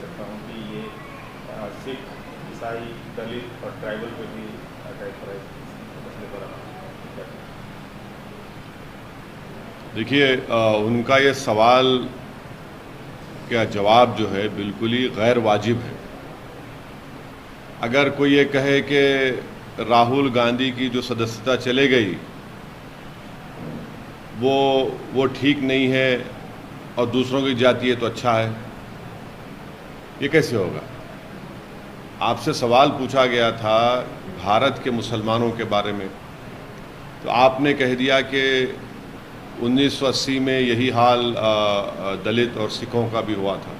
सकता हूँ कि ये सिख, ईसाई, दलित और ट्राइबल पे भी अटैक करा है इस मसले पर आप क्या कहें? देखिए, उनका ये सवाल का जवाब जो है बिल्कुल ही गैर वाजिब है। अगर कोई ये कहे कि राहुल गांधी की जो सदस्यता चले गई वो ठीक नहीं है और दूसरों की जाती है तो अच्छा है, ये कैसे होगा? आपसे सवाल पूछा गया था भारत के मुसलमानों के बारे में, तो आपने कह दिया कि 1980 में यही हाल दलित और सिखों का भी हुआ था।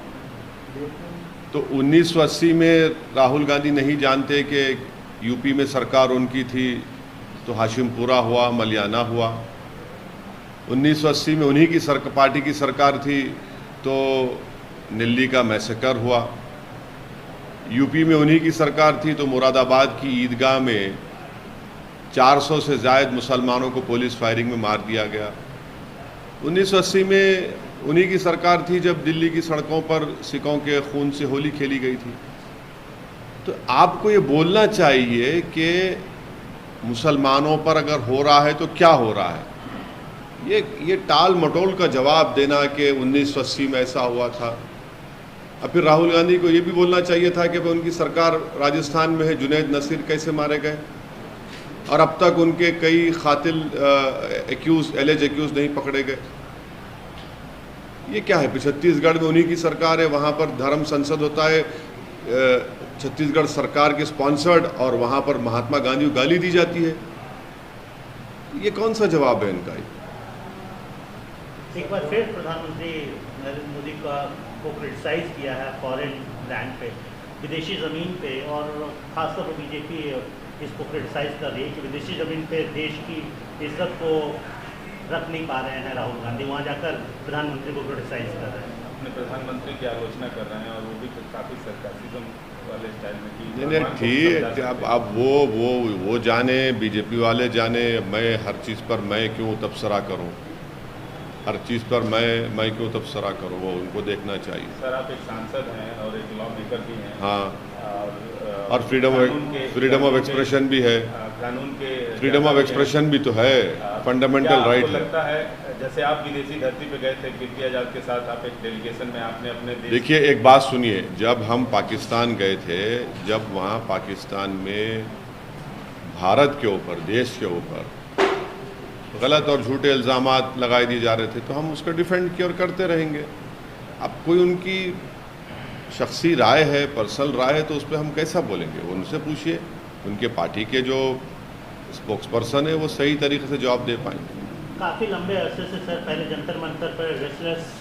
तो 1980 में राहुल गांधी नहीं जानते कि यूपी में सरकार उनकी थी, तो हाशिमपुरा हुआ, मलियाना हुआ। 1980 में उन्हीं की पार्टी की सरकार थी, तो दिल्ली का मैसेकर हुआ। यूपी में उन्हीं की सरकार थी, तो मुरादाबाद की ईदगाह में 400 से ज़ायद मुसलमानों को पुलिस फायरिंग में मार दिया गया। 1980 में उन्हीं की सरकार थी जब दिल्ली की सड़कों पर सिखों के खून से होली खेली गई थी। तो आपको ये बोलना चाहिए कि मुसलमानों पर अगर हो रहा है तो क्या हो रहा है। ये टाल मटोल का जवाब देना कि 1980 में ऐसा हुआ था। अब फिर राहुल गांधी को ये भी बोलना चाहिए था कि उनकी सरकार राजस्थान में है, जुनैद नसीर कैसे मारे गए और अब तक उनके कई कातिल एलिज एक्यूज नहीं पकड़े गए। ये क्या है? छत्तीसगढ़ में उन्हीं की सरकार है, वहाँ पर धर्म संसद होता है, छत्तीसगढ़ सरकार के स्पॉन्सर्ड, और वहाँ पर महात्मा गांधी को गाली दी जाती है। ये कौन सा जवाब है इनका? एक बार फिर प्रधानमंत्री नरेंद्र मोदी को क्रिटिसाइज किया है फॉरेन लैंड पे, विदेशी ज़मीन पे, और ख़ासतौर पर बीजेपी इसको क्रिटिसाइज कर रही है कि विदेशी ज़मीन पे देश की इज्जत को रख नहीं पा रहे हैं राहुल गांधी, वहाँ जाकर प्रधानमंत्री को क्रिटिसाइज कर रहे हैं। अपने प्रधानमंत्री की आलोचना कर रहे हैं और वो भी काफ़ी सरकासिज्म वाले स्टाइल में कि नहीं ठीक, अब वो जाने, बीजेपी वाले जाने। मैं हर चीज़ पर मैं क्यों तबसरा करूं? हर चीज़ पर मैं क्यों तबसरा करूं? वो उनको देखना चाहिए। सर, आप एक सांसद हैं और एक लॉ मेकर भी हैं। हाँ, और फ्रीडम ऑफ एक्सप्रेशन भी है। कानून के फ्रीडम ऑफ एक्सप्रेशन भी तो है, फंडामेंटल राइट है। लगता है जैसे आप विदेशी धरती पे गए थे कीर्ति आजाद के साथ, आप एक डेलीगेशन में आपने अपने देश। देखिए, एक बात सुनिए, जब हम पाकिस्तान गए थे, जब वहाँ पाकिस्तान में भारत के ऊपर, देश के ऊपर गलत और झूठे इल्ज़ामात लगाए दिए जा रहे थे, तो हम उसका डिफेंड किया और करते रहेंगे। अब कोई उनकी शख्सी राय है, पर्सनल राय है, तो उस पर हम कैसा बोलेंगे? उनसे पूछिए, उनके पार्टी के जो स्पोक्स पर्सन है वो सही तरीके से जवाब दे पाएंगे। काफ़ी लंबे अरसे से सर पहले जंतर मंतर पर रेस्टलेस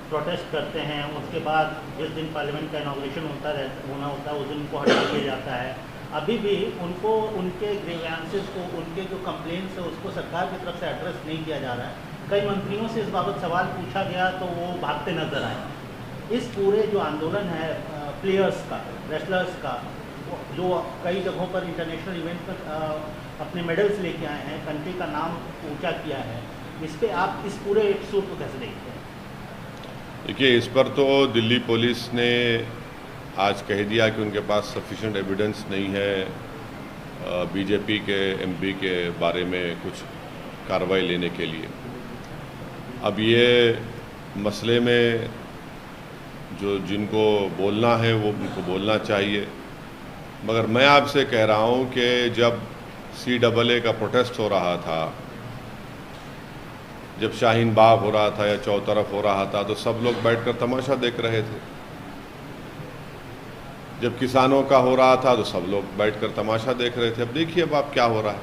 प्रोटेस्ट करते हैं, उसके बाद जिस दिन पार्लियामेंट का इनॉग्रेशन होना होता है उस दिन उनको हटा दिया जाता है। अभी भी उनको उनके ग्रीवेंसेस को, उनके जो कंप्लेंट्स है उसको सरकार की तरफ से एड्रेस नहीं किया जा रहा है। कई मंत्रियों से इस बाबत सवाल पूछा गया तो वो भागते नजर आए। इस पूरे जो आंदोलन है प्लेयर्स का, रेस्लर्स का, जो कई जगहों पर इंटरनेशनल इवेंट पर अपने मेडल्स लेके आए हैं, कंट्री का नाम ऊंचा किया है, इस पे आप इस पूरे एपिसोड को कैसे देखते हैं? देखिए, इस पर तो दिल्ली पुलिस ने आज कह दिया कि उनके पास सफिशिएंट एविडेंस नहीं है बीजेपी के एमपी के बारे में कुछ कार्रवाई लेने के लिए। अब ये मसले में जिनको बोलना है वो उनको बोलना चाहिए, मगर मैं आपसे कह रहा हूँ कि जब CAA का प्रोटेस्ट हो रहा था, जब शाहीन बाग हो रहा था या चौतरफ हो रहा था, तो सब लोग बैठकर तमाशा देख रहे थे। जब किसानों का हो रहा था तो सब लोग बैठकर तमाशा देख रहे थे। अब देखिए अब आप क्या हो रहा है।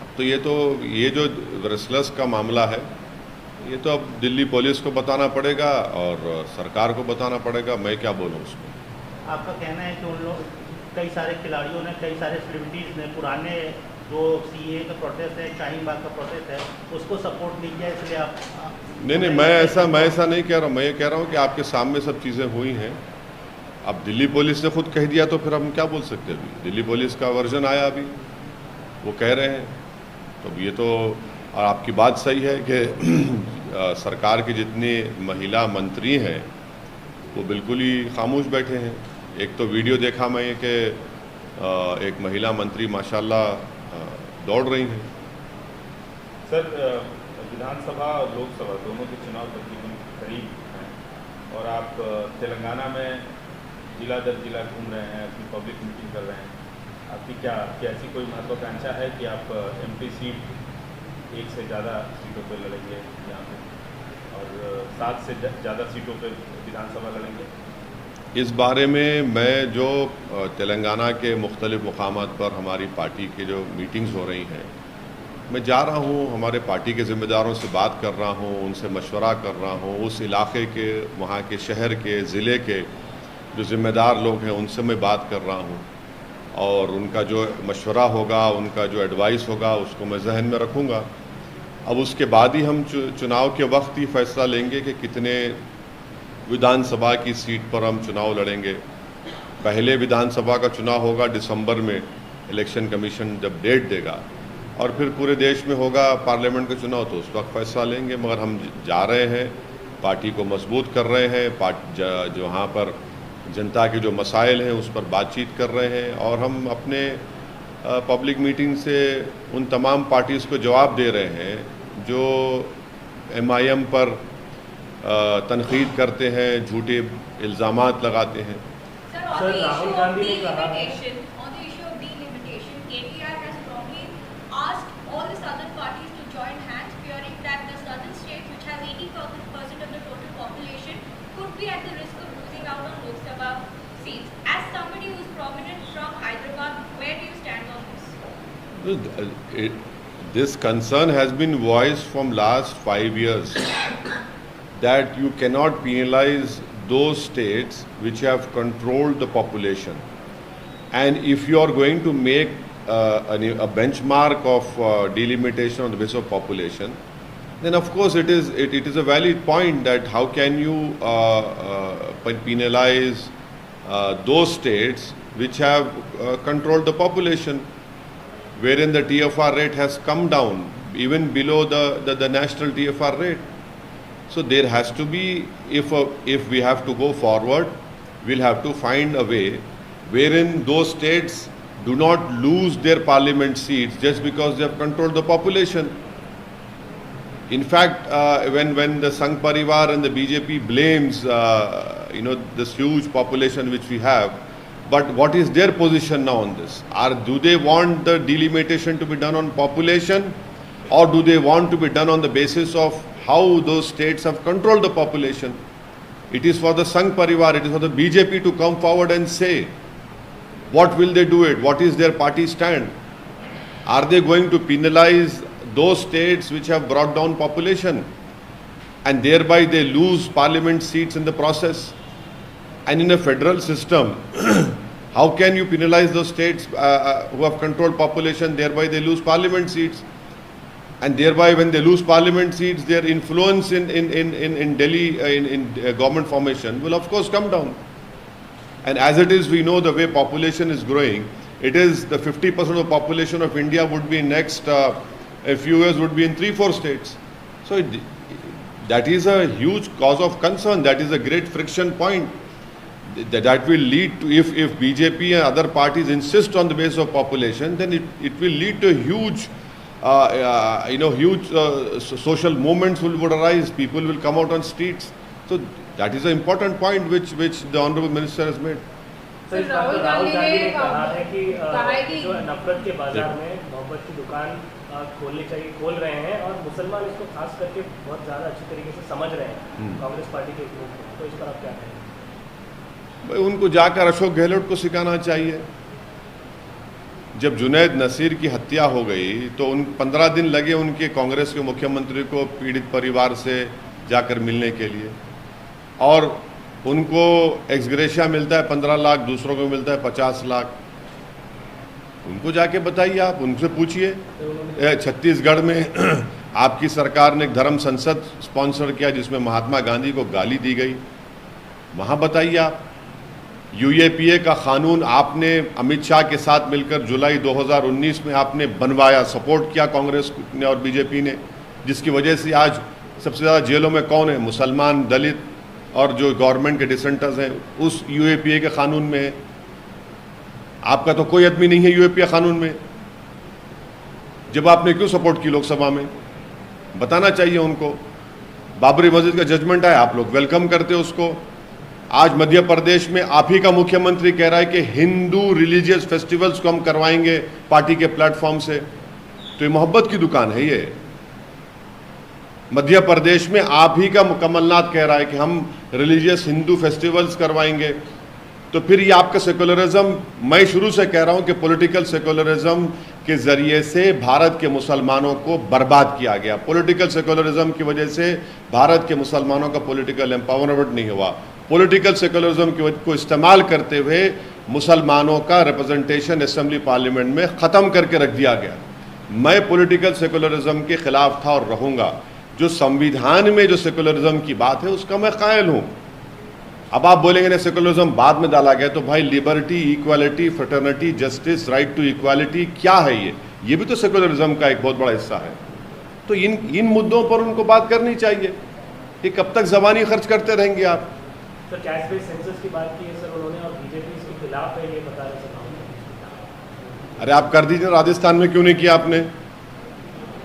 अब तो ये जो रेस्लर्स का मामला है, ये तो अब दिल्ली पुलिस को बताना पड़ेगा और सरकार को बताना पड़ेगा। मैं क्या बोलूँ उसमें? आपका कहना है कि उन लोग, कई सारे खिलाड़ियों ने, कई सारे सेलिब्रिटीज़ ने पुराने जो CAA का प्रोटेस्ट है, शाहीन बाग का प्रोटेस्ट है, उसको सपोर्ट नहीं किया, इसलिए आप नहीं, मैं ऐसा नहीं कह रहा हूँ। मैं ये कह रहा हूँ कि आपके सामने सब चीज़ें हुई हैं। अब दिल्ली पुलिस ने खुद कह दिया तो फिर हम क्या बोल सकते हैं? अभी दिल्ली पुलिस का वर्जन आया, अभी वो कह रहे हैं, तो ये तो, और आपकी बात सही है कि सरकार की जितनी महिला मंत्री हैं वो बिल्कुल ही खामोश बैठे हैं। एक तो वीडियो देखा मैं कि एक महिला मंत्री माशाल्लाह दौड़ रही हैं। सर, विधानसभा और लोकसभा दोनों के चुनाव तकरीबन करीब हैं और आप तेलंगाना में जिला दर जिला घूम रहे हैं, अपनी पब्लिक मीटिंग कर रहे हैं। आपकी क्या ऐसी कोई महत्वाकांक्षा है कि आप एमपी सीट एक से ज़्यादा सीटों पर लड़ेंगे यहाँ पे और 7 से ज़्यादा सीटों पर विधानसभा लड़ेंगे? इस बारे में मैं जो तेलंगाना के मुख्तलिफ़ मुकामात पर हमारी पार्टी की जो मीटिंग्स हो रही हैं, मैं जा रहा हूँ, हमारे पार्टी के ज़िम्मेदारों से बात कर रहा हूँ, उनसे मशवरा कर रहा हूँ, उस इलाके के, वहाँ के शहर के, ज़िले के जो ज़िम्मेदार लोग हैं उनसे मैं बात कर रहा हूँ और उनका जो मशवरा होगा, उनका जो एडवाइस होगा उसको मैं जहन में रखूँगा। अब उसके बाद ही हम चुनाव के वक्त ही फैसला लेंगे कि कितने विधानसभा की सीट पर हम चुनाव लड़ेंगे। पहले विधानसभा का चुनाव होगा दिसंबर में, इलेक्शन कमीशन जब डेट देगा, और फिर पूरे देश में होगा पार्लियामेंट का चुनाव, तो उस वक्त फैसला लेंगे। मगर हम जा रहे हैं, पार्टी को मजबूत कर रहे हैं, जो वहाँ पर जनता के जो मसाइल हैं उस पर बातचीत कर रहे हैं और हम अपने पब्लिक मीटिंग से उन तमाम पार्टीज़ को जवाब दे रहे हैं जो MIM पर तनकीद करते हैं, झूठे इल्ज़ामात लगाते हैं। सर, राहुल गांधी ने कहा be at the risk of losing out on Lok Sabha seats. As somebody who is prominent from Hyderabad, where do you stand on this? This concern has been voiced from last 5 years that you cannot penalize those states which have controlled the population. And if you are going to make a benchmark of delimitation on the basis of population, then of course it is a valid point that how can you penalize those states which have controlled the population, wherein the TFR rate has come down even below the national TFR rate. So there has to be, if we have to go forward, we'll have to find a way wherein those states do not lose their parliament seats just because they have controlled the population. In fact, when the Sangh Parivar and the BJP blames this huge population which we have, but what is their position now on this? Do they want the delimitation to be done on population, or do they want to be done on the basis of how those states have controlled the population? It is for the Sangh Parivar, it is for the BJP to come forward and say, what will they do it? What is their party stand? Are they going to penalize those states which have brought down population and thereby they lose parliament seats in the process? And in a federal system, how can you penalize those states who have controlled population, thereby they lose parliament seats? And thereby when they lose parliament seats, their influence in Delhi, in government formation will of course come down. And as it is, we know the way population is growing, it is the 50% of the population of India would be in next a few years would be in 3-4 states. So that is a huge cause of concern. That is a great friction point. That will lead to, if BJP and other parties insist on the basis of population, then it will lead to huge, social movements will arise. People will come out on streets. So that is an important point which the Honorable Minister has made. Sir, Rahul Gandhi ने कहा है कि जो नफरत के बाजार में मोहब्बत की दुकान खोल रहे हैं और मुसलमान इसको खास करके बहुत ज़्यादा अच्छी तरीके से समझ रहे हैं कांग्रेस पार्टी के लोग, तो इस पर आप क्या कहेंगे? भाई उनको जाकर अशोक गहलोत को सिखाना चाहिए। जब जुनैद नसीर की हत्या हो गई तो 15 दिन लगे उनके कांग्रेस के मुख्यमंत्री को पीड़ित परिवार से जाकर मिलने के लिए, और उनको एक्सग्रेशिया मिलता है 15 लाख, दूसरों को मिलता है 50 लाख। उनको जाके बताइए, आप उनसे पूछिए। छत्तीसगढ़ में आपकी सरकार ने एक धर्म संसद स्पॉन्सर किया जिसमें महात्मा गांधी को गाली दी गई, वहाँ बताइए आप। UAPA का कानून आपने अमित शाह के साथ मिलकर जुलाई 2019 में आपने बनवाया, सपोर्ट किया कांग्रेस ने और BJP ने, जिसकी वजह से आज सबसे ज़्यादा जेलों में कौन है? मुसलमान, दलित और जो गवर्नमेंट के डिसेंटर्स हैं उस यूएपीए के कानून में है। आपका तो कोई आदमी नहीं है यूएपीए कानून में, जब आपने क्यों सपोर्ट की लोकसभा में? बताना चाहिए उनको। बाबरी मस्जिद का जजमेंट आया, आप लोग वेलकम करते हो उसको। आज मध्य प्रदेश में आप ही का मुख्यमंत्री कह रहा है कि हिंदू रिलीजियस फेस्टिवल्स को हम करवाएंगे पार्टी के प्लेटफॉर्म से, तो ये मोहब्बत की दुकान है। ये मध्य प्रदेश में आप ही का कमलनाथ कह रहा है कि हम रिलीजियस हिंदू फेस्टिवल्स करवाएंगे, तो फिर ये आपका सेकुलरिज्म, मैं शुरू से कह रहा हूं कि पॉलिटिकल सेकुलरिज्म के जरिए से भारत के मुसलमानों को बर्बाद किया गया। पॉलिटिकल सेकुलरिज्म की वजह से भारत के मुसलमानों का पॉलिटिकल एम्पावरमेंट नहीं हुआ। पॉलिटिकल सेकुलरिज्म को इस्तेमाल करते हुए मुसलमानों का रिप्रेजेंटेशन असेंबली पार्लियामेंट में ख़त्म करके रख दिया गया। मैं पॉलिटिकल सेकुलरिज्म के खिलाफ था और रहूँगा। जो संविधान में जो सेकुलरिज्म की बात है उसका मैं कायल हूँ। अब आप बोलेंगे ना सेकुलरिज्म बाद में डाला गया, तो भाई liberty, equality, fraternity, justice, right to equality क्या है ये भी तो सेकुलरिज्म का एक बहुत बड़ा हिस्सा है। तो इन मुद्दों पर उनको बात करनी चाहिए। कि कब तक ज़बानी खर्च करते रहेंगे आप? सर कैश बेस्ड सेंसस की बात की है सर उन्होंने, और बीजेपी इसके खिलाफ है, ये बता रहे सर। अरे आप कर दीजिए, राजस्थान में क्यों नहीं किया आपने?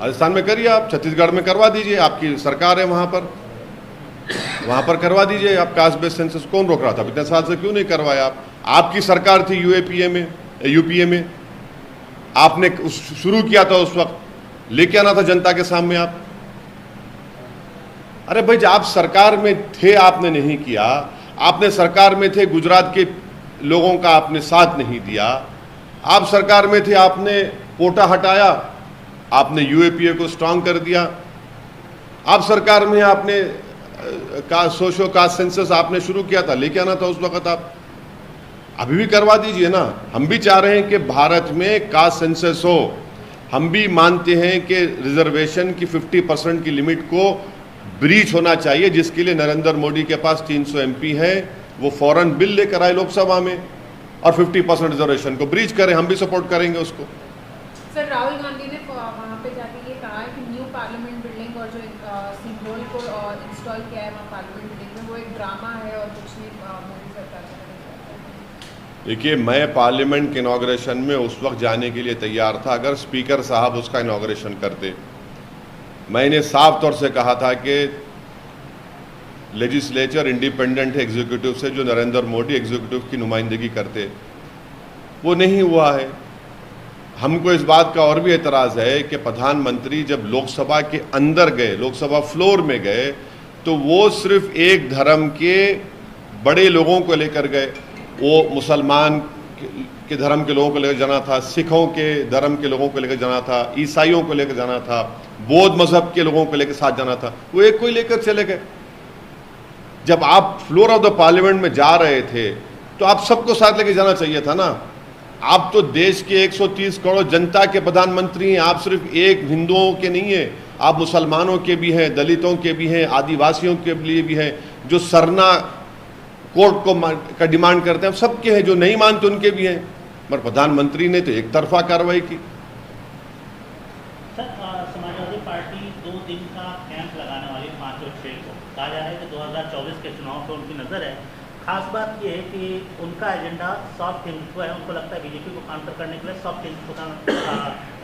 राजस्थान में करिए, आप छत्तीसगढ़ में करवा दीजिए, आपकी सरकार है वहाँ पर करवा दीजिए आप कास्ट बेस्ड सेंसस। कौन रोक रहा था? इतने साल से क्यों नहीं करवाया आप? आपकी सरकार थी यूपीए में, आपने शुरू किया था, उस वक्त लेके आना था जनता के सामने आप। अरे भाई, जब आप सरकार में थे आपने नहीं किया, आपने सरकार में थे गुजरात के लोगों का आपने साथ नहीं दिया, आप सरकार में थे आपने कोटा हटाया, आपने यूएपीए को स्ट्रांग कर दिया, आप सरकार में आपने सोशो कास्ट सेंसस आपने शुरू किया था, लेके आना था उस वक्त आप। अभी भी करवा दीजिए ना। हम भी चाह रहे हैं कि भारत में कास्ट सेंसस हो। हम भी मानते हैं कि रिजर्वेशन की 50% की लिमिट को ब्रीच होना चाहिए, जिसके लिए नरेंद्र मोदी के पास 300 एमपी है। वो फौरन बिल लेकर आए लोकसभा में और 50% रिजर्वेशन को ब्रीच करें। हम भी सपोर्ट करेंगे उसको। सर राहुल गांधी ने वहाँ पे जाके ये कहा है कि न्यू पार्लियामेंट बिल्डिंग और जो सिंबल को इंस्टॉल किया है वहाँ पार्लियामेंट बिल्डिंग में, वो एक ड्रामा है और कुछ नहीं मोदी सरकार से। देखिए, मैं पार्लियामेंट के इनॉग्रेशन में उस वक्त जाने के लिए तैयार था अगर स्पीकर साहब उसका इनॉग्रेशन करते। मैंने साफ तौर से कहा था कि लेजिस्लेचर इंडिपेंडेंट है एग्जीक्यूटिव से, जो नरेंद्र मोदी एग्जीक्यूटिव की नुमाइंदगी करते, वो नहीं हुआ है। हमको इस बात का और भी एतराज़ है कि प्रधानमंत्री जब लोकसभा के अंदर गए, लोकसभा फ्लोर में गए, तो वो सिर्फ एक धर्म के बड़े लोगों को लेकर गए। वो मुसलमान के धर्म के लोगों को लेकर जाना था, सिखों के धर्म के लोगों को लेकर जाना था, ईसाइयों को लेकर जाना था, बौद्ध मजहब के लोगों को लेकर साथ जाना था। वो एक कोई लेकर चले गए। जब आप फ्लोर ऑफ द पार्लियामेंट में जा रहे थे तो आप सबको साथ लेके जाना चाहिए था ना। आप तो देश के 130 करोड़ जनता के प्रधानमंत्री हैं। आप सिर्फ एक हिंदुओं के नहीं हैं, आप मुसलमानों के भी हैं, दलितों के भी हैं, आदिवासियों के लिए भी हैं, जो सरना कोर्ट को का डिमांड करते हैं, सबके हैं, जो नहीं मानते उनके भी हैं। मगर प्रधानमंत्री ने तो एक तरफा कार्रवाई की। सर, समाजवादी पार्टी 2 दिन का कैंप लगाने वाली 5 और 6 को कहा जा रहा है कि 2024 के चुनाव पर उनकी नज़र है। खास बात यह है कि उनका एजेंडा सॉफ्ट हिंदुत्व है। उनको लगता है बीजेपी को काउंटर करने के लिए सॉफ्ट हिंदुत्व का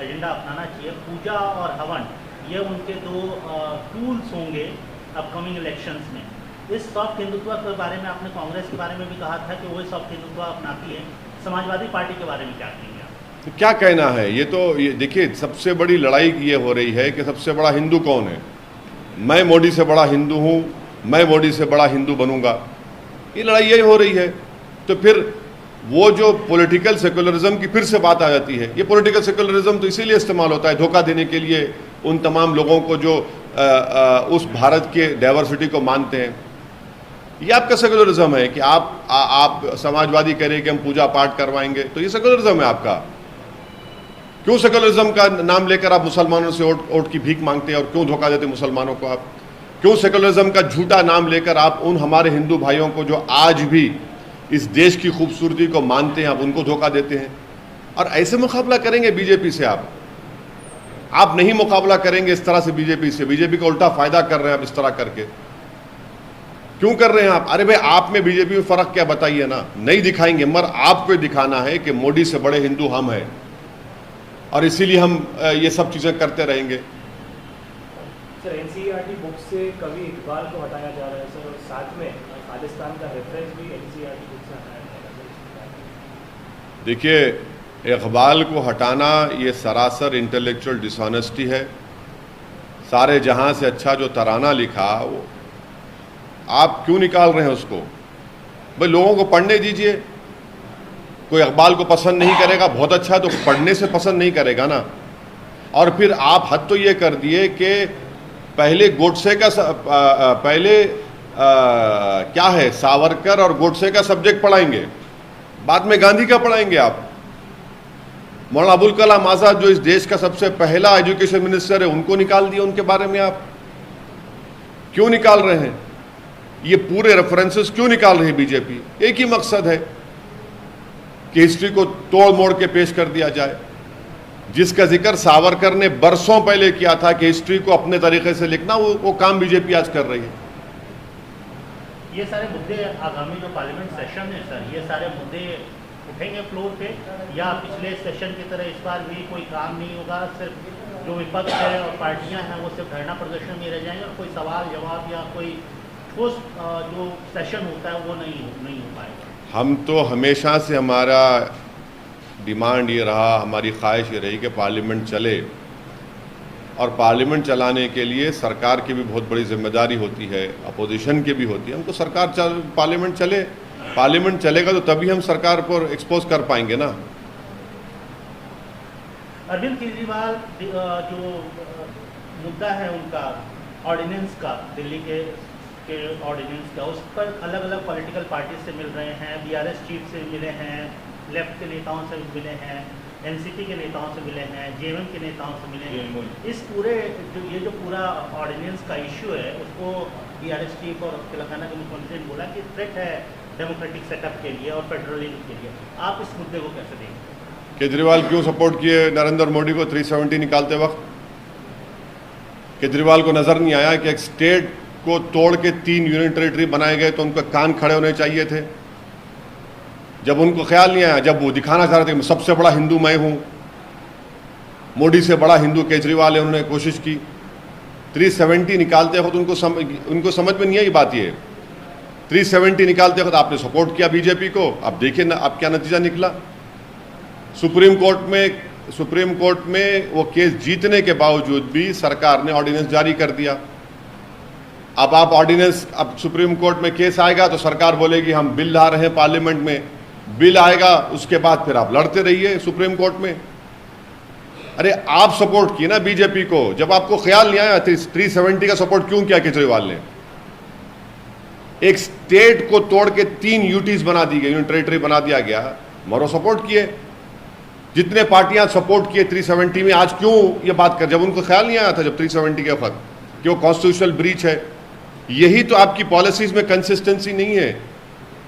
एजेंडा अपनाना चाहिए। पूजा और हवन ये उनके 2 टूल्स होंगे अपकमिंग इलेक्शंस में। इस सॉफ्ट हिंदुत्व के बारे में आपने कांग्रेस के बारे में भी कहा था कि वो सॉफ्ट हिंदुत्व अपनाती है। समाजवादी पार्टी के बारे में क्या कहेंगे आप? तो क्या कहना है? ये तो देखिए, सबसे बड़ी लड़ाई ये हो रही है कि सबसे बड़ा हिंदू कौन है। मैं मोदी से बड़ा हिंदू हूँ, मैं मोदी से बड़ा हिंदू बनूंगा, ये लड़ाई यही हो रही है। तो फिर वो जो पॉलिटिकल सेकुलरिज्म की फिर से बात आ जाती है। ये पॉलिटिकल सेकुलरिज्म तो इसीलिए इस्तेमाल होता है धोखा देने के लिए उन तमाम लोगों को जो उस भारत के डाइवर्सिटी को मानते हैं। ये आपका सेकुलरिज्म है कि आप समाजवादी करें कि हम पूजा पाठ करवाएंगे, तो ये सेकुलरिज्म है आपका। क्यों सेकुलरिज्म का नाम लेकर आप मुसलमानों से वोट की भीख मांगते हैं और क्यों धोखा देते मुसलमानों को आप? क्यों सेकुलरिज्म का झूठा नाम लेकर आप उन हमारे हिंदू भाइयों को जो आज भी इस देश की खूबसूरती को मानते हैं, आप उनको धोखा देते हैं? और ऐसे मुकाबला करेंगे बीजेपी से आप नहीं मुकाबला करेंगे इस तरह से बीजेपी से। बीजेपी का उल्टा फायदा कर रहे हैं आप इस तरह करके। क्यों कर रहे हैं आप? अरे भाई, आप में बीजेपी में फर्क क्या, बताइए ना। नहीं दिखाएंगे, मगर आपको दिखाना है कि मोदी से बड़े हिंदू हम हैं और इसीलिए हम ये सब चीजें करते रहेंगे। सर, एनसीईआरटी बुक से कवि इकबाल को हटाया जा रहा है सर, और साथ में खालिस्तान का रेफरेंस भी एनसीईआरटी बुक से हटाया जा रहा है। देखिए, इकबाल को हटाना ये सरासर इंटेलेक्चुअल डिसऑनेस्टी है। सारे जहां से अच्छा जो तराना लिखा वो आप क्यों निकाल रहे हैं उसको? भाई, लोगों को पढ़ने दीजिए। कोई इकबाल को पसंद नहीं करेगा, बहुत अच्छा है, तो पढ़ने से पसंद नहीं करेगा ना। और फिर आप हद तो ये कर दिए कि पहले गोडसे का क्या है, सावरकर और गोडसे का सब्जेक्ट पढ़ाएंगे, बाद में गांधी का पढ़ाएंगे आप। मौलाना अबुल कलाम आज़ाद जो इस देश का सबसे पहला एजुकेशन मिनिस्टर है, उनको निकाल दिया, उनके बारे में आप क्यों निकाल रहे हैं? ये पूरे रेफरेंसेस क्यों निकाल रही है बीजेपी? एक ही मकसद है कि हिस्ट्री को तोड़ मोड़ के पेश कर दिया जाए, जिसका जिक्र सावरकर ने बरसों पहले किया था कि हिस्ट्री को अपने तरीके से लिखना, वो काम बीजेपी आज कर रही है। ये सारे मुद्दे आगामी जो पार्लियामेंट सेशन है सर, ये सारे मुद्दे उठेंगे फ्लोर पे, या पिछले सेशन की तरह इस बार भी कोई काम नहीं होगा, सिर्फ जो विपक्ष है और पार्टियां हैं वो सिर्फ धरना प्रदर्शन में रह जाएंगे और कोई सवाल जवाब या कोई ठोस जो सेशन होता है वो नहीं हो पाएगा? हम तो हमेशा से, हमारा डिमांड ये रहा, हमारी ख्वाहिश ये रही कि पार्लियामेंट चले, और पार्लियामेंट चलाने के लिए सरकार की भी बहुत बड़ी जिम्मेदारी होती है, अपोजिशन की भी होती है। हमको सरकार पार्लियामेंट चले, पार्लियामेंट चलेगा तो तभी हम सरकार पर एक्सपोज कर पाएंगे ना। अरविंद केजरीवाल जो मुद्दा है उनका ऑर्डिनेंस का, दिल्ली के ऑर्डिनेंस का, उस पर अलग अलग पॉलिटिकल पार्टी से मिल रहे हैं, बीआरएस चीफ से मिले हैं, लेफ्ट के नेताओं से मिले हैं, एनसीपी के नेताओं से मिले हैं, जेएमएम के नेताओं से मिले हैं। इस पूरे जो पूरा ऑर्डिनेंस का इश्यू है, उसको बीआरएस चीफ और तेलंगाना के मुख्यमंत्री ने बोला कि थ्रेट है डेमोक्रेटिक सेटअप के लिए और फेडरलिज्म के लिए। आप इस मुद्दे को कैसे देखें? केजरीवाल क्यों सपोर्ट किए नरेंद्र मोदी को 370 निकालते वक्त? केजरीवाल को नजर नहीं आया कि एक स्टेट को तोड़ के 3 यूनियन टेरिटरी बनाए गए तो उनके कान खड़े होने चाहिए थे? जब उनको ख्याल नहीं आया, जब वो दिखाना चाह रहे थे कि सबसे बड़ा हिंदू मैं हूं, मोदी से बड़ा हिंदू केजरीवाल है, उन्होंने कोशिश की। 370 निकालते वक्त उनको समझ में नहीं आई बात। ये 370 निकालते वक्त आपने सपोर्ट किया बीजेपी को। अब देखिए ना, अब क्या नतीजा निकला। सुप्रीम कोर्ट में वो केस जीतने के बावजूद भी सरकार ने ऑर्डिनेंस जारी कर दिया। अब आप ऑर्डिनेंस, अब सुप्रीम कोर्ट में केस आएगा तो सरकार बोलेगी हम बिल ला रहे हैं पार्लियामेंट में, बिल आएगा, उसके बाद फिर आप लड़ते रहिए सुप्रीम कोर्ट में। अरे आप सपोर्ट किए ना बीजेपी को, जब आपको ख्याल नहीं आया 370 का सपोर्ट क्यों किया केजरीवाल ने? एक स्टेट को तोड़ के 3 यूटीज बना दी गई, यूनियन टेरिटरी बना दिया गया, मरो सपोर्ट किए। जितने पार्टियां सपोर्ट किए 370 में, आज क्यों ये बात कर, जब उनको ख्याल नहीं आया था जब 370 के वक्त कि वो कॉन्स्टिट्यूशनल ब्रीच है? यही तो आपकी पॉलिसीज में कंसिस्टेंसी नहीं है,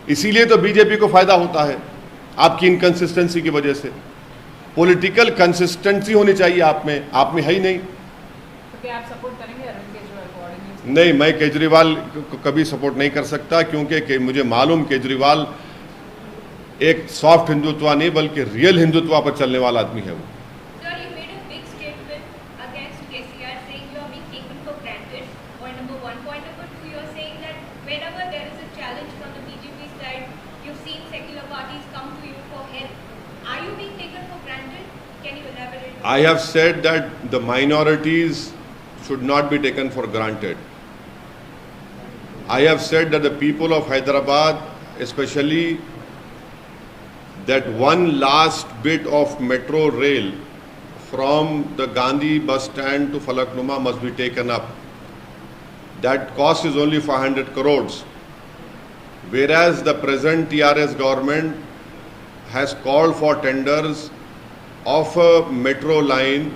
इसीलिए तो बीजेपी को फायदा होता है आपकी इनकंसिस्टेंसी की वजह से। पॉलिटिकल कंसिस्टेंसी होनी चाहिए आप में है ही नहीं। तो क्या आप सपोर्ट करेंगे अरविंद केजरीवाल को ऑर्डिनेंस? नहीं, मैं केजरीवाल को कभी सपोर्ट नहीं कर सकता, क्योंकि मुझे मालूम केजरीवाल एक सॉफ्ट हिंदुत्व नहीं बल्कि रियल हिंदुत्व पर चलने वाला आदमी है वो। Sir, you made a big statement against KCR saying you are being taken for granted. Point number 1. Point number 2, you are saying that whenever there is a challenge from the BJP side, you've seen secular parties come to you for help. Are you being taken for granted? Can you elaborate? I have said that the minorities should not be taken for granted. I have said that the people of Hyderabad, especially that one last bit of metro rail from the Gandhi bus stand to Falaknuma must be taken up. That cost is only 500 crores. Whereas the present TRS government has called for tenders of a metro line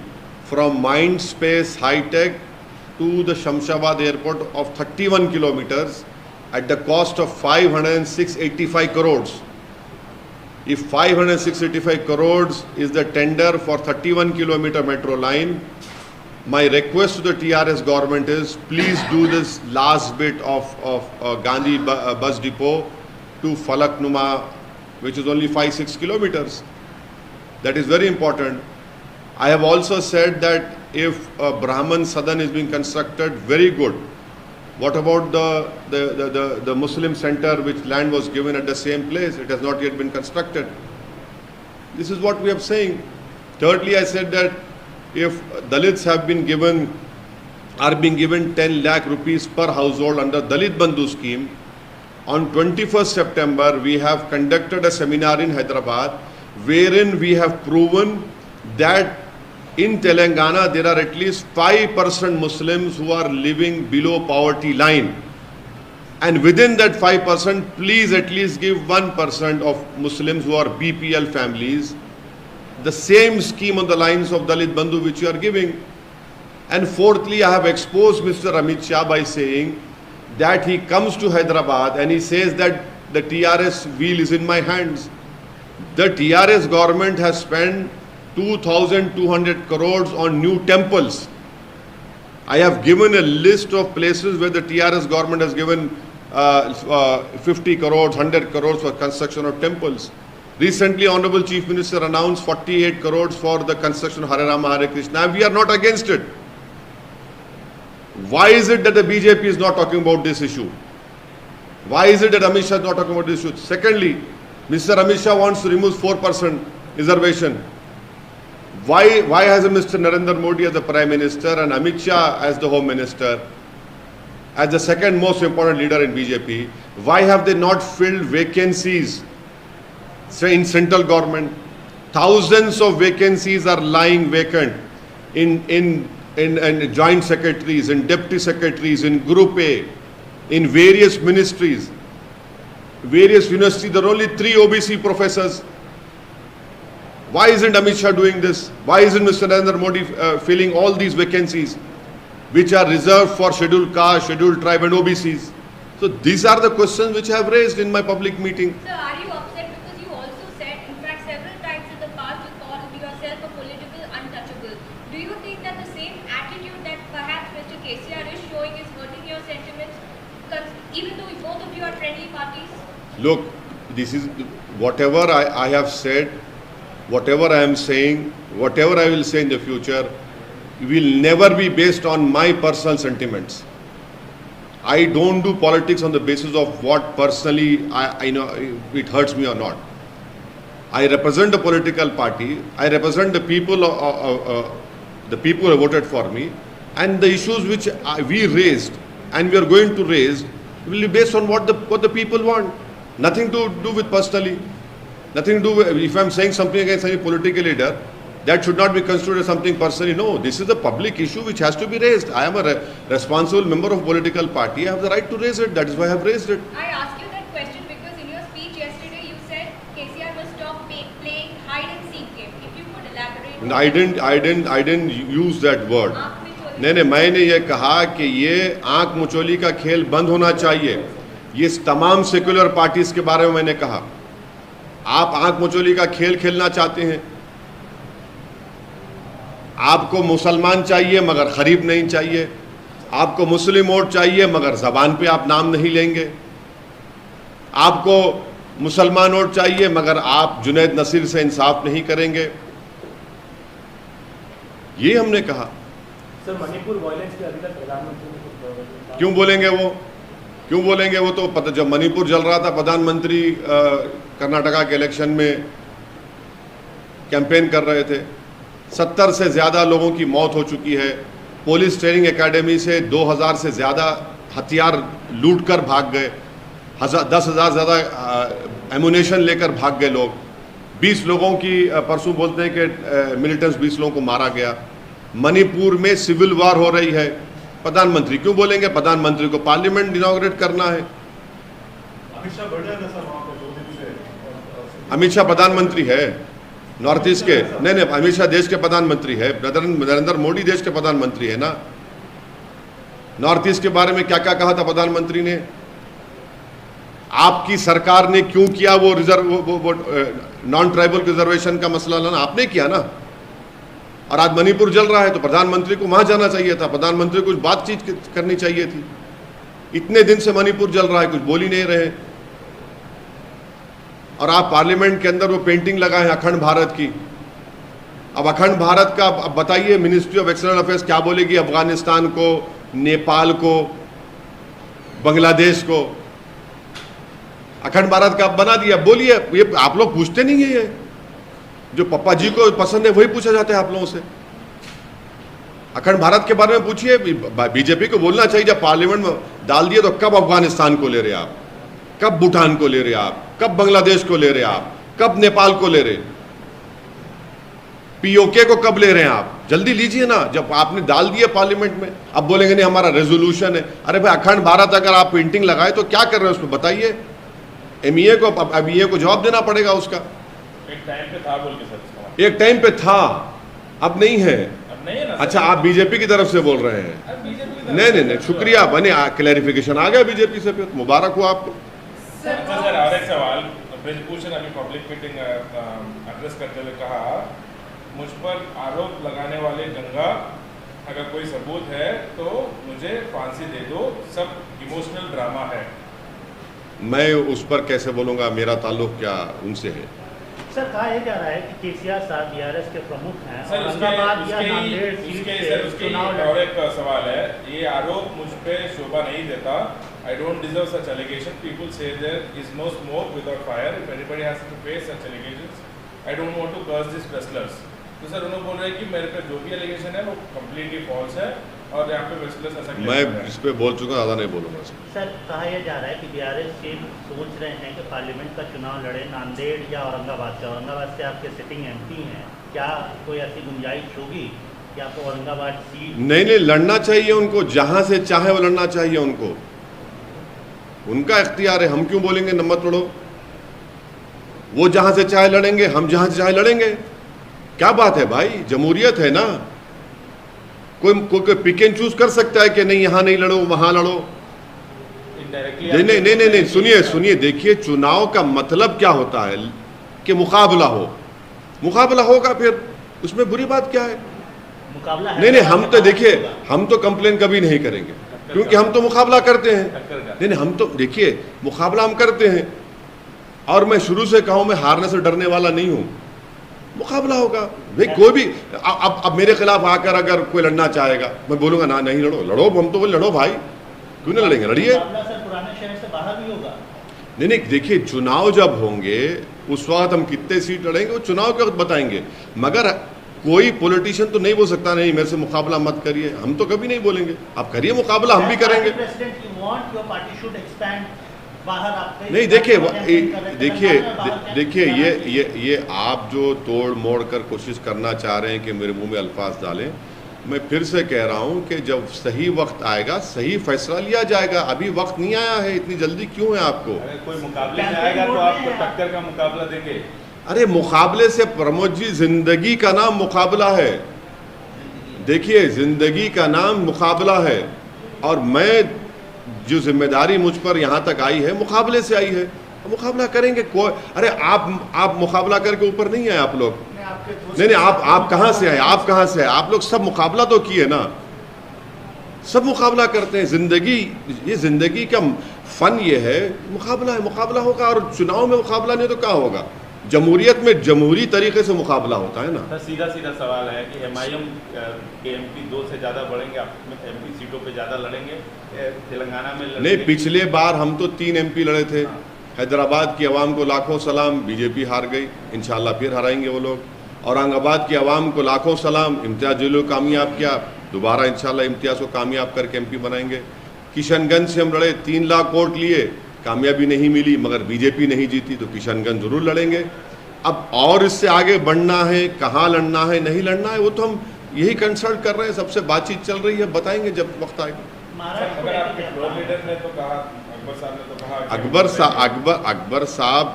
from Mindspace High Tech to the Shamshabad airport of 31 kilometers at the cost of 506.85 crores. If 506.85 crores is the tender for 31 kilometer metro line, my request to the TRS government is, please do this last bit of Gandhi bus depot to Falaknuma, which is only 5-6 kilometers. That is very important. I have also said that if a Brahman Sadan is being constructed, very good. What about the Muslim center, which land was given at the same place? It has not yet been constructed. This is what we are saying. Thirdly, I said that if Dalits are being given 10 lakh rupees per household under Dalit Bandhu scheme, on 21st September, we have conducted a seminar in Hyderabad, wherein we have proven that in Telangana, there are at least 5% Muslims who are living below poverty line. And within that 5%, please at least give 1% of Muslims who are BPL families the same scheme on the lines of Dalit Bandhu which you are giving. And fourthly, I have exposed Mr. Amit Shah by saying that he comes to Hyderabad and he says that the TRS wheel is in my hands. The TRS government has spent 2,200 crores on new temples. I have given a list of places where the TRS government has given 50 crores, 100 crores for construction of temples. Recently, Honorable Chief Minister announced 48 crores for the construction of Hare Rama, Hare Krishna. We are not against it. Why is it that the BJP is not talking about this issue? Why is it that Amit Shah is not talking about this issue? Secondly, Mr. Amit Shah wants to remove 4% reservation. Why has Mr. Narendra Modi as the Prime Minister and Amit Shah as the Home Minister, as the second most important leader in BJP, why have they not filled vacancies in central government? Thousands of vacancies are lying vacant in joint secretaries, in deputy secretaries, in Group A, in various ministries, various universities. There are only 3 OBC professors. Why isn't Amit Shah doing this? Why isn't Mr. Narendra Modi filling all these vacancies which are reserved for scheduled caste, scheduled tribe and OBCs? So these are the questions which I have raised in my public meeting. Sir, are you upset because you also said, in fact several times in the past, you called yourself a political untouchable. Do you think that the same attitude that perhaps Mr. KCR is showing is hurting your sentiments, even though both of you are friendly parties? Look, this is whatever I have said, whatever I am saying, whatever I will say in the future, will never be based on my personal sentiments. I don't do politics on the basis of what personally I know it hurts me or not. I represent a political party. I represent the people who have voted for me, and the issues which we raised and we are going to raise will be based on what the people want. Nothing to do with personally. Nothing to do with, if I am saying something against any political leader, that should not be considered as something personally. No, this is a public issue which has to be raised. I am a responsible member of a political party. I have the right to raise it. That is why I have raised it. I asked you that question because in your speech yesterday you said KCR must stop playing hide and seek game. If you could elaborate. I didn't use that word. नहीं, मैंने ये कहा कि ये आंख मुचोली का खेल बंद होना चाहिए. ये तमाम सेक्युलर पार्टीज के बारे में मैंने कहा. आप आंख मुचोली का खेल खेलना चाहते हैं. आपको मुसलमान चाहिए मगर गरीब नहीं चाहिए. आपको मुस्लिम वोट चाहिए मगर जबान पे आप नाम नहीं लेंगे. आपको मुसलमान वोट चाहिए मगर आप जुनैद नसीर से इंसाफ नहीं करेंगे. ये हमने कहा. सर, मणिपुर वायलेंस के अभी तक प्रधानमंत्री क्यों बोलेंगे वो? क्यों बोलेंगे वो? तो पता, जब मणिपुर जल रहा था, प्रधानमंत्री कर्नाटका के इलेक्शन में कैंपेन कर रहे थे. 70 से ज़्यादा लोगों की मौत हो चुकी है. पुलिस ट्रेनिंग एकेडमी से 2000 से ज़्यादा हथियार लूट कर भाग गए. 10,000 ज़्यादा एमुनेशन लेकर भाग गए लोग. 20 लोगों की परसों बोलते हैं कि मिलिटेंट्स 20 लोगों को मारा गया. मणिपुर में सिविल वार हो रही है. प्रधानमंत्री क्यों बोलेंगे? प्रधानमंत्री को पार्लियामेंट इनॉग्रेट करना है. अमित शाह प्रधानमंत्री है नॉर्थ ईस्ट के. नहीं, अमित शाह देश के प्रधानमंत्री है. नरेंद्र मोदी देश के प्रधानमंत्री है ना. नॉर्थ ईस्ट के बारे में क्या क्या कहा था प्रधानमंत्री ने? आपकी सरकार ने क्यों किया वो नॉन ट्राइबल रिजर्वेशन का मसला लाना? आपने किया ना. और आज मणिपुर जल रहा है तो प्रधानमंत्री को वहां जाना चाहिए था, प्रधानमंत्री को कुछ बातचीत करनी चाहिए थी। इतने दिन से मणिपुर जल रहा है, कुछ बोल ही नहीं रहे। और आप पार्लियामेंट के अंदर वो पेंटिंग लगाए हैं अखंड भारत की। अब अखंड भारत का अब बताइए मिनिस्ट्री ऑफ एक्सटर्नल अफेयर्स क्या बोलेगी अफगानिस्तान को, नेपाल को, बांग्लादेश को? अखंड भारत का बना दिया, बोलिए। ये आप लोग पूछते नहीं है, ये जो पप्पा जी को पसंद है वही पूछा जाता है आप लोगों से। अखंड भारत के बारे में पूछिए, बीजेपी को बोलना चाहिए जब पार्लियामेंट में डाल दिए तो कब अफगानिस्तान को ले रहे आप, कब भूटान को ले रहे आप, कब बांग्लादेश को ले रहे आप, कब नेपाल को ले रहे, पीओके को कब ले रहे हैं आप? जल्दी लीजिए ना। जब आपने डाल दिया पार्लियामेंट में, अब बोलेंगे नहीं हमारा रेजोल्यूशन है। अरे भाई अखंड भारत अगर आप पेंटिंग लगाए तो क्या कर रहे हैं उसमें बताइए। एमईए को जवाब देना पड़ेगा उसका। एक टाइम पे था बोल के सर, एक टाइम पे था, अब नहीं है। अब नहीं है ना। अच्छा आप बीजेपी की तरफ से बोल रहे हैं? नहीं, शुक्रिया, बने क्लैरिफिकेशन आ गया बीजेपी से, फिर मुबारक हो आपको। अच्छा सर, और एक सवाल ब्रिजभूषण अभी पब्लिक मीटिंग एड्रेस करते हुए कहा, मुझ पर आरोप लगाने वाले गंगा, अगर कोई सबूत है तो मुझे फांसी दे दो, सब इमोशनल ड्रामा है। मैं उस पर कैसे बोलूँगा, मेरा ताल्लुक क्या उनसे है? सर कहा यह जा रहा है कि केसीआर साहब बीआरएस के प्रमुख हैं सर, और औरंगाबाद या नांदेड़ सीट से चुनाव और एक सवाल है, ये आरोप मुझ पे शोभा नहीं देता। I don't deserve such allegation. People say there is no smoke without fire. If anybody has to face such allegations, I don't want to curse these wrestlers. तो सर उन्होंने बोल रहे हैं कि मेरे पे जो भी एलिगेशन है वो कम्प्लीटली फॉल्स है और यहाँ पे wrestlers ऐसा मैं इस पे बोल चुका, ज़्यादा नहीं बोलूँगा। सर कहा यह जा रहा है कि बीआरएस चीफ सोच रहे हैं कि पार्लियामेंट का चुनाव लड़े नांदेड़ या औरंगाबाद से। औरंगाबाद से आपके सिटिंग एमपी हैं, क्या कोई ऐसी गुंजाइश होगी कि आपको औरंगाबाद सीट? नहीं, लड़ना चाहिए उनको, जहाँ से चाहे वो लड़ना चाहिए उनको, उनका इख्तियार है। हम क्यों बोलेंगे न मत लड़ो? वो जहां से चाहे लड़ेंगे, हम जहां से चाहे लड़ेंगे। क्या बात है भाई, जमहूरियत है ना। कोई पिक एंड चूज कर सकता है कि नहीं यहां नहीं लड़ो वहां लड़ो। नहीं, सुनिए, देखिए चुनाव का मतलब क्या होता है कि मुकाबला हो, मुकाबला होगा, फिर उसमें बुरी बात क्या है? मुकाबला है। नहीं, हम तो देखिए, हम तो कंप्लेन कभी नहीं करेंगे क्योंकि हम तो मुकाबला करते हैं। नहीं, हम तो देखिए मुकाबला हम करते हैं और मैं शुरू से कहूं मैं हारने से डरने वाला नहीं हूं। मुकाबला होगा भाई, कोई भी अब मेरे खिलाफ आकर अगर कोई लड़ना चाहेगा, मैं बोलूंगा ना नहीं लड़ो, हम तो बोले लड़ो भाई, क्यों ना लड़ेंगे, लड़िए। पुराने शहर से बाहर भी होगा। नहीं, देखिए चुनाव जब होंगे उस वक्त हम कितने सीट लड़ेंगे वो चुनाव के वक्त बताएंगे, मगर कोई पॉलिटिशियन तो नहीं बोल सकता नहीं मेरे से मुकाबला मत करिए। हम तो कभी नहीं बोलेंगे, आप करिए मुकाबला, हम भी करेंगे। नहीं, देखिए ये आप जो तोड़ मोड़ कर कोशिश करना चाह रहे हैं कि मेरे मुंह में अल्फाज डालें, मैं फिर से कह रहा हूं कि जब सही वक्त आएगा सही फैसला लिया जाएगा। अभी वक्त नहीं आया है, इतनी जल्दी क्यों है आपको? अगर कोई मुकाबले में आएगा तो आपको टक्कर का मुकाबला देंगे। अरे मुकाबले से प्रमोद जी, जिंदगी का नाम मुकाबला है। देखिए जिंदगी का नाम मुकाबला है और मैं जो जिम्मेदारी मुझ पर यहाँ तक आई है मुकाबले से आई है, मुकाबला करेंगे। कोई अरे आप मुकाबला करके ऊपर नहीं आए आप लोग। नहीं, आप कहाँ से आए? आप कहाँ से आए? आप लोग सब मुकाबला तो किए ना, सब मुकाबला करते हैं। ये जिंदगी का फन ये है, मुकाबला है, मुकाबला होगा। और चुनाव में मुकाबला नहीं तो क्या होगा? जमहूरियत में जमहूरी तरीके से मुकाबला होता है ना। सीधा सवाल है कि एमआईएम के एमपी 2 से ज़्यादा बढ़ेंगे, आप एमपी सीटों पे ज़्यादा लड़ेंगे तेलंगाना में? नहीं, पिछले बार हम तो 3 एमपी लड़े थे। हैदराबाद की आवाम को लाखों सलाम, बीजेपी हार गई, इंशाल्लाह फिर हराएंगे वो लोग। औरंगाबाद की आवाम को लाखों सलाम, इम्तियाज जिलो कामयाब किया, दोबारा इंशाल्लाह इम्तियाज को कामयाब करके एमपी बनाएंगे। किशनगंज से हम लड़े, 3 लाख वोट लिए, कामयाबी नहीं मिली, मगर बीजेपी नहीं जीती, तो किशनगंज जरूर लड़ेंगे। अब और इससे आगे बढ़ना है, कहाँ लड़ना है, नहीं लड़ना है, वो तो हम यही कंसल्ट कर रहे हैं, सबसे बातचीत चल रही है, बताएंगे जब वक्त आएगा। अकबर साहब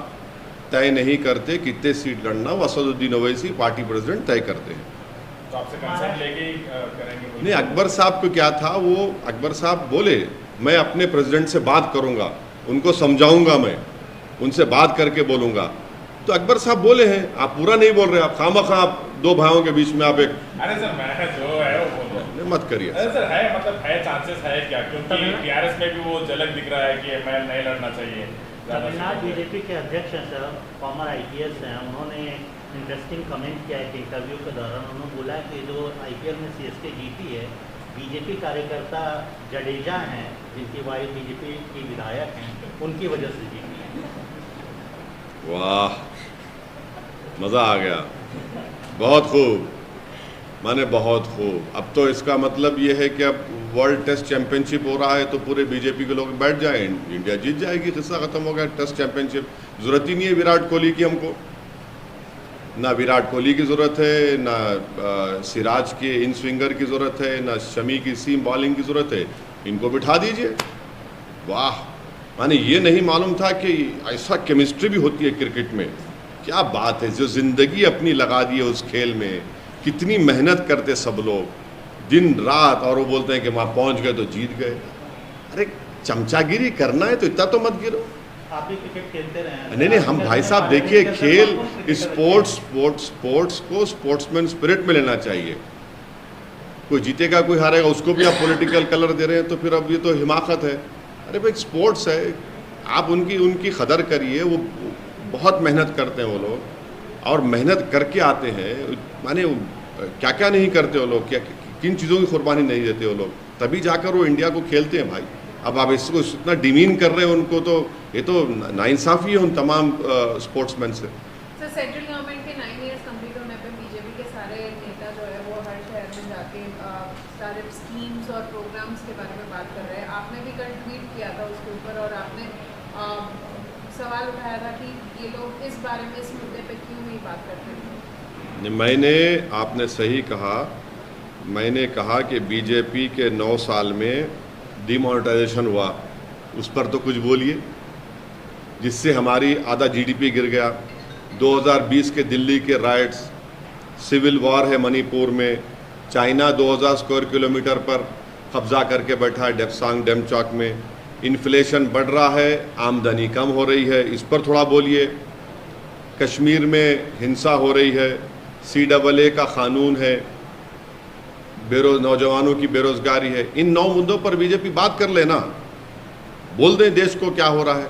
तय नहीं करते कितने सीट लड़ना, वो असदुद्दीन ओवैसी पार्टी प्रेसिडेंट तय करते हैं। तो आपसे कंसल्ट लेके करेंगे? नहीं, अकबर साहब को क्या था, वो अकबर साहब बोले मैं अपने प्रेसिडेंट से बात करूंगा, उनको समझाऊंगा, मैं उनसे बात करके बोलूंगा। तो अकबर साहब बोले हैं, आप पूरा नहीं बोल रहे, आप खामखा आप दो भाइयों के बीच में आप एक अरे सर मैं जो है वो बोल रहा हूँ। मत करिए। अरे सर है, मतलब है, चांसेस है क्या? क्योंकि टीआरएस में भी वो झलक दिख रहा है कि मैं नहीं लड़ना चाहिए। तमिलनाडु बीजेपी के अध्यक्ष हैं सर, फॉर्मर IPS हैं, उन्होंने इंटरेस्टिंग कमेंट किया एक इंटरव्यू के दौरान। उन्होंने बोला कि जो IPL में CSK जीती है, बीजेपी कार्यकर्ता जडेजा हैं, जिनकी वाइफ बीजेपी की विधायक हैं, उनकी वजह से जीती है। वाह, मज़ा आ गया, बहुत खूब, माने बहुत खूब। अब तो इसका मतलब ये है कि अब वर्ल्ड टेस्ट चैंपियनशिप हो रहा है तो पूरे बीजेपी के लोग बैठ जाएं, इंडिया जीत जाएगी, किस्सा ख़त्म हो गया। टेस्ट चैंपियनशिप ज़रूरत ही नहीं है विराट कोहली की, हमको ना विराट कोहली की ज़रूरत है, ना सिराज के इन स्विंगर की ज़रूरत है, ना शमी की सीम बॉलिंग की ज़रूरत है, इनको बिठा दीजिए। वाह, माने ये नहीं मालूम था कि ऐसा केमिस्ट्री भी होती है क्रिकेट में। क्या बात है, जो ज़िंदगी अपनी लगा दी है उस खेल में, कितनी मेहनत करते सब लोग दिन रात, और वो बोलते हैं कि वहाँ पहुँच गए तो जीत गए। अरे चमचागिरी करना है तो इतना तो मत गिरो। आप भी क्रिकेट खेलते रहे हैं? नहीं, हम भाई साहब देखिए, खेल स्पोर्ट्स को स्पोर्ट्समैन स्पिरिट में लेना चाहिए। कोई जीतेगा कोई हारेगा, उसको भी आप पॉलिटिकल कलर दे रहे हैं तो फिर अब ये तो हिमाकत है। अरे भाई स्पोर्ट्स है, आप उनकी कदर करिए। वो बहुत मेहनत करते हैं वो लोग, और मेहनत करके आते हैं। माने क्या क्या नहीं करते वो लोग, क्या किन चीज़ों की कुर्बानी नहीं देते वो लोग, तभी जाकर वो इंडिया को खेलते हैं भाई। अब आप इसको इतना डिमीन कर रहे हैं उनको, तो ये तो नाइंसाफ़ी है उन तमाम स्पोर्ट्समैन से। सर, सेंट्रल गवर्नमेंट के 9 इयर्स कंप्लीट होने पे बीजेपी के सारे नेता जो है वो हर शहर में जाके सारे स्कीम्स और प्रोग्राम्स के बारे में बात कर रहे हैं। आपने भी कल ट्वीट किया था उसके ऊपर, और आपने सवाल उठाया था कि ये लोग इस बारे में, इस मुद्दे पे क्यों नहीं बात करते। मैंने, आपने सही कहा, मैंने कहा कि बीजेपी के 9 साल में डिमोनेटाइजेशन हुआ, उस पर तो कुछ बोलिए, जिससे हमारी आधा GDP गिर गया। 2020 के दिल्ली के राइट्स, सिविल वॉर है मणिपुर में, चाइना 2000 स्क्वायर किलोमीटर पर कब्जा करके बैठा है डेप्सांग डेमचौक में, इन्फ्लेशन बढ़ रहा है, आमदनी कम हो रही है, इस पर थोड़ा बोलिए। कश्मीर में हिंसा हो रही है, CAA का कानून है, नौजवानों की बेरोजगारी है। इन 9 मुद्दों पर बीजेपी बात कर लेना, बोल दें देश को क्या हो रहा है।